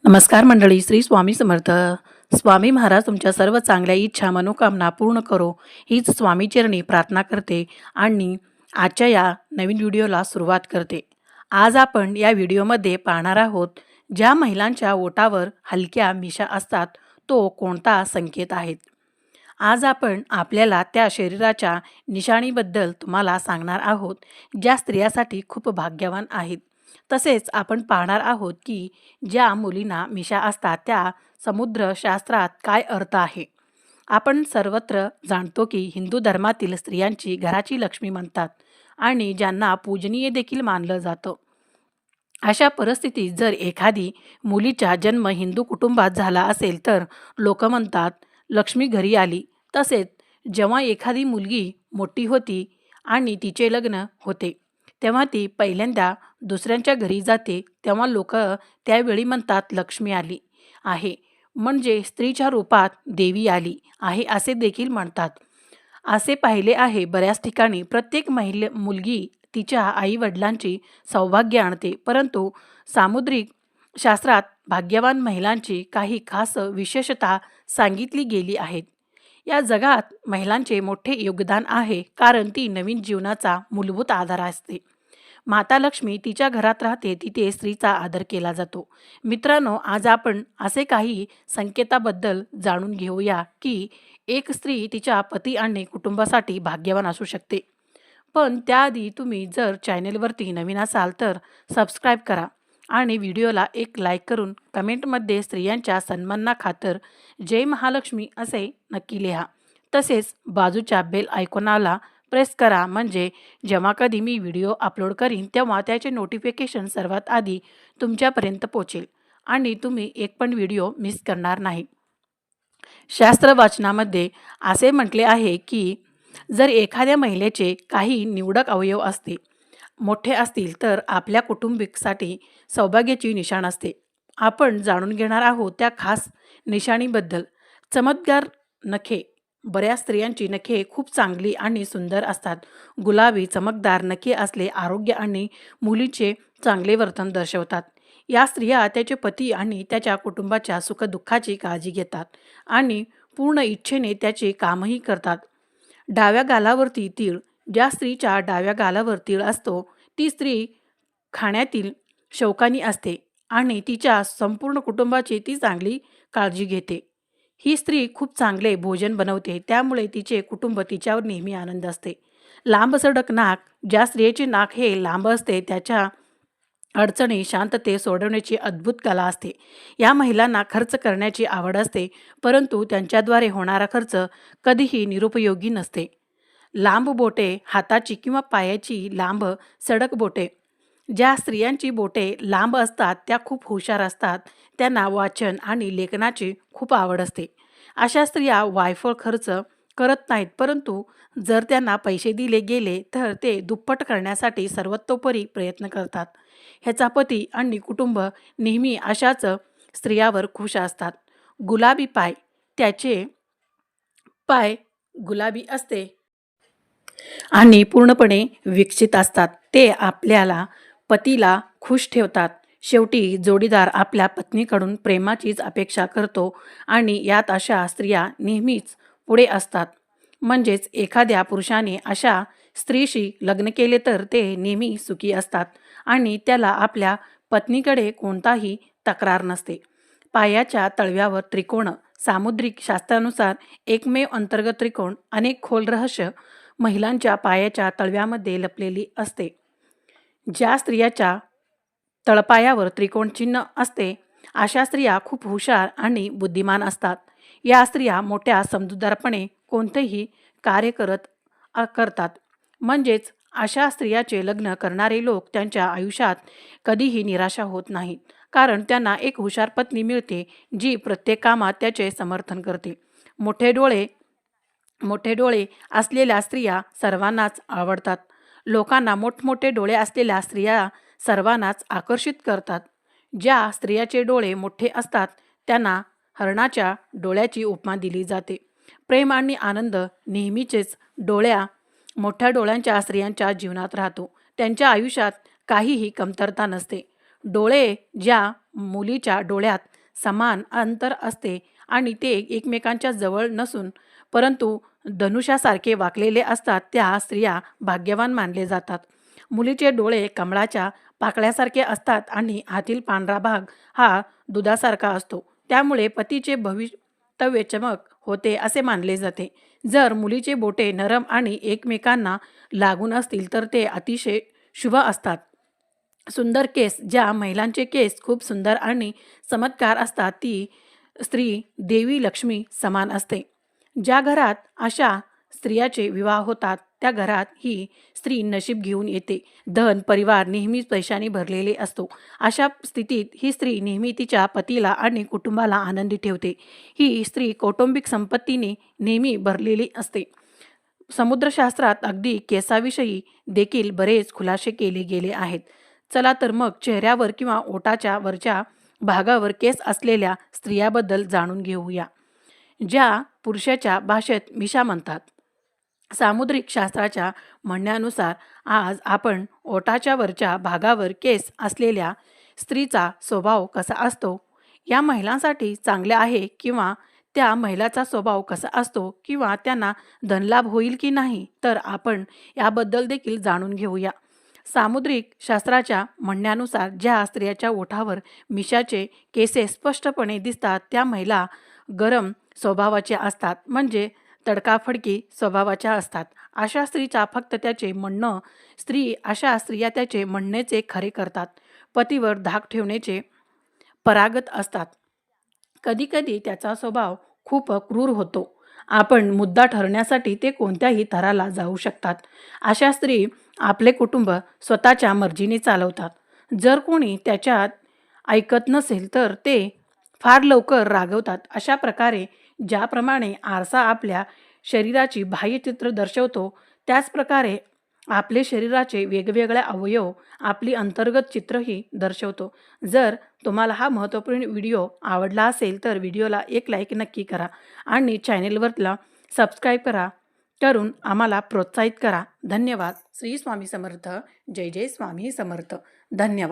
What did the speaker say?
नमस्कार मंडळी, श्री स्वामी समर्थ. स्वामी महाराज तुमच्या सर्व चांगल्या इच्छा मनोकामना पूर्ण करो हीच स्वामीचरणी प्रार्थना करते आणि आजच्या या नवीन व्हिडिओला सुरुवात करते. आज आपण या व्हिडिओमध्ये पाहणार आहोत ज्या महिलांच्या ओठावर हलक्या मिशा असतात तो कोणता संकेत आहेत. आज आपण आपल्याला त्या शरीराच्या निशाणीबद्दल तुम्हाला सांगणार आहोत ज्या स्त्रियासाठी खूप भाग्यवान आहेत. तसेच आपण पाहणार आहोत की ज्या मुलींना मिशा असतात त्या समुद्रशास्त्रात काय अर्थ आहे. आपण सर्वत्र जाणतो की हिंदू धर्मातील स्त्रियांची घराची लक्ष्मी म्हणतात आणि ज्यांना पूजनीय देखील मानलं जातं. अशा परिस्थितीत जर एखादी मुलीचा जन्म हिंदू कुटुंबात झाला असेल तर लोक म्हणतात लक्ष्मी घरी आली. तसेच जेव्हा एखादी मुलगी मोठी होती आणि तिचे लग्न होते तेव्हा ती पहिल्यांदा दुसऱ्यांच्या घरी जाते तेव्हा लोक त्यावेळी म्हणतात लक्ष्मी आली आहे, म्हणजे स्त्रीच्या रूपात देवी आली आहे असे देखील म्हणतात. असे पाहिले आहे बऱ्याच ठिकाणी प्रत्येक मुलगी तिच्या आई-वडिलांची सौभाग्य आणते, परंतु सामुद्रिक शास्त्रात भाग्यवान महिलांची काही खास विशेषता सांगितली गेली आहेत. या जगात महिलांचे मोठे योगदान आहे कारण ती नवीन जीवनाचा मूलभूत आधार असते. माता लक्ष्मी तिच्या घरात राहते तिथे स्त्रीचा आदर केला जातो. मित्रांनो, आज आपण असे काही संकेताबद्दल जाणून घेऊया की एक स्त्री तिच्या पती आणि कुटुंबासाठी भाग्यवान असू शकते. पण त्याआधी तुम्ही जर चॅनेलवरती नवीन असाल तर सबस्क्राईब करा आणि व्हिडिओला एक लाईक करून कमेंटमध्ये स्त्रियांच्या सन्मानाखातर जय महालक्ष्मी असे नक्की लिहा. तसेच बाजूच्या बेल आयकॉनला प्रेस करा, म्हणजे जेव्हा कधी मी व्हिडिओ अपलोड करीन तेव्हा त्याचे नोटिफिकेशन सर्वात आधी तुमच्यापर्यंत पोहोचेल आणि तुम्ही एक पण व्हिडिओ मिस करणार नाही. शास्त्र वाचनामध्ये असे म्हटले आहे की जर एखाद्या महिलेचे काही निवडक अवयव असते मोठे असतील तर आपल्या कुटुंबिकसाठी सौभाग्याची निशाण असते. आपण जाणून घेणार आहोत त्या खास निशाणीबद्दल. चमत्कार नखे. बऱ्याच स्त्रियांची नखे खूप चांगली आणि सुंदर असतात. गुलाबी चमकदार नखे असले आरोग्य आणि मुलीचे चांगले वर्तन दर्शवतात. या स्त्रिया त्याचे पती आणि त्याच्या कुटुंबाच्या सुखदुःखाची काळजी घेतात आणि पूर्ण इच्छेने त्याचे कामही करतात. डाव्या गालावरती तीळ. ज्या स्त्रीच्या डाव्या गालावर तीळ असतो ती स्त्री खाण्यातील शौकानी असते आणि तिच्या संपूर्ण कुटुंबाची ती चांगली काळजी घेते. ही स्त्री खूप चांगले भोजन बनवते त्यामुळे तिचे कुटुंब तिच्यावर नेहमी आनंद असते. लांब सडक नाक. ज्या स्त्रियेचे नाक हे लांब असते त्याच्या अडचणी शांतते सोडवण्याची अद्भुत कला असते. या महिलांना खर्च करण्याची आवड असते, परंतु त्यांच्याद्वारे होणारा खर्च कधीही निरुपयोगी नसते. लांब बोटे. हाताची किंवा पायाची लांब सडक बोटे. ज्या स्त्रियांची बोटे लांब असतात त्या खूप हुशार असतात. त्यांना वाचन आणि लेखनाची खूप आवड असते. अशा स्त्रिया वायफळ खर्च करत नाहीत, परंतु जर त्यांना पैसे दिले गेले तर ते दुप्पट करण्यासाठी सर्वतोपरी प्रयत्न करतात. ह्याचा पती आणि कुटुंब नेहमी अशाच स्त्रियावर खुश असतात. गुलाबी पाय. त्याचे पाय गुलाबी असते आणि पूर्णपणे विकसित असतात. ते आपल्याला पतीला खुश ठेवतात. शेवटी जोडीदार आपल्या पत्नीकडून प्रेमाचीच अपेक्षा करतो आणि यात अशा स्त्रिया नेहमीच पुढे असतात. म्हणजेच एखाद्या पुरुषाने अशा स्त्रीशी लग्न केले तर ते नेहमी सुखी असतात आणि त्याला आपल्या पत्नीकडे कोणताही तक्रार नसते. पायाच्या तळव्यावर त्रिकोण. सामुद्रिक शास्त्रानुसार एकमेव अंतर्गत त्रिकोण अनेक खोल रहस्य महिलांच्या पायाच्या तळव्यामध्ये लपलेली असते. ज्या स्त्रियाच्या तळपायावर त्रिकोण चिन्ह असते अशा स्त्रिया खूप हुशार आणि बुद्धिमान असतात. या स्त्रिया मोठ्या समजूतदारपणे कोणतेही कार्य करतात. म्हणजेच अशा स्त्रियाचे लग्न करणारे लोक त्यांच्या आयुष्यात कधीही निराशा होत नाहीत, कारण त्यांना एक हुशार पत्नी मिळते जी प्रत्येक कामात त्याचे समर्थन करते. मोठे डोळे. मोठे डोळे असलेल्या स्त्रिया सर्वांनाच आवडतात. लोकांना मोठमोठे डोळे असलेल्या स्त्रिया सर्वांनाच आकर्षित करतात. ज्या स्त्रियाचे डोळे मोठे असतात त्यांना हरणाच्या डोळ्याची उपमा दिली जाते. प्रेम आणि आनंद नेहमीचेच मोठ्या डोळ्यांच्या स्त्रियांच्या जीवनात राहतो. त्यांच्या आयुष्यात काहीही कमतरता नसते. डोळे ज्या मुलीच्या डोळ्यात समान अंतर असते आणि ते एकमेकांच्या जवळ नसून परंतु धनुष्यासारखे वाकलेले असतात त्या स्त्रिया भाग्यवान मानले जातात. मुलीचे डोळे कमळाच्या पाकळ्यासारखे असतात आणि आतील पांढरा भाग हा दुधासारखा असतो. त्यामुळे पतीचे भवितव्य चमक होते असे मानले जाते. जर मुलीचे बोटे नरम आणि एकमेकांना लागून असतील तर ते अतिशय शुभ असतात. सुंदर केस, ज्या महिलांचे केस खूप सुंदर आणि चमत्कार असतात ती स्त्री देवी लक्ष्मी समान असते. ज्या घरात अशा स्त्रियाचे विवाह होतात त्या घरात ही स्त्री नशीब घेऊन येते. धन परिवार नेहमीच पैशाने भरलेले असतो. अशा स्थितीत ही स्त्री नेहमी तिच्या पतीला आणि कुटुंबाला आनंदी ठेवते. ही स्त्री कौटुंबिक संपत्तीने नेहमी भरलेली असते. समुद्रशास्त्रात अगदी केसाविषयी देखील बरेच खुलासे केले गेले आहेत. चला तर मग चेहऱ्यावर किंवा ओठाच्या वरच्या भागावर केस असलेल्या स्त्रियाबद्दल जाणून घेऊया, ज्या पुरुषाच्या भाषेत मिशा म्हणतात. सामुद्रिक शास्त्राच्या म्हणण्यानुसार आज आपण ओठाच्या वरच्या भागावर केस असलेल्या स्त्रीचा स्वभाव कसा असतो, या महिलांसाठी चांगले आहे किंवा त्या महिलाचा स्वभाव कसा असतो किंवा त्यांना धनलाभ होईल की नाही, तर आपण याबद्दल देखील जाणून घेऊया. सामुद्रिक शास्त्राच्या म्हणण्यानुसार ज्या स्त्रियाच्या ओठावर मिशाचे केसे स्पष्टपणे दिसतात त्या महिला गरम स्वभावाच्या असतात, म्हणजे तडकाफडकी स्वभावाच्या असतात. अशा स्त्रीचा फक्त त्याचे म्हणणं अशा स्त्रिया त्याचे म्हणणेचे खरे करतात. पतीवर धाक ठेवण्याचे परागत असतात. कधीकधी त्याचा स्वभाव खूप क्रूर होतो. आपण मुद्दा ठरण्यासाठी ते कोणत्याही थराला जाऊ शकतात. अशा स्त्री आपले कुटुंब स्वतःच्या मर्जीने चालवतात. जर कोणी त्याच्यात ऐकत नसेल तर ते फार लवकर रागवतात. अशा प्रकारे ज्याप्रमाणे आरसा आपल्या शरीराची बाह्यचित्र दर्शवतो त्याच प्रकारे आपले शरीराचे वेगवेगळे अवयव आपली अंतर्गत चित्रही दर्शवतो. जर तुम्हाला हा महत्त्वपूर्ण व्हिडिओ आवडला असेल तर व्हिडिओला एक लाईक नक्की करा आणि चॅनेलवरला सबस्क्राईब करून आम्हाला प्रोत्साहित करा. धन्यवाद. श्री स्वामी समर्थ. जय जय स्वामी समर्थ. धन्यवाद.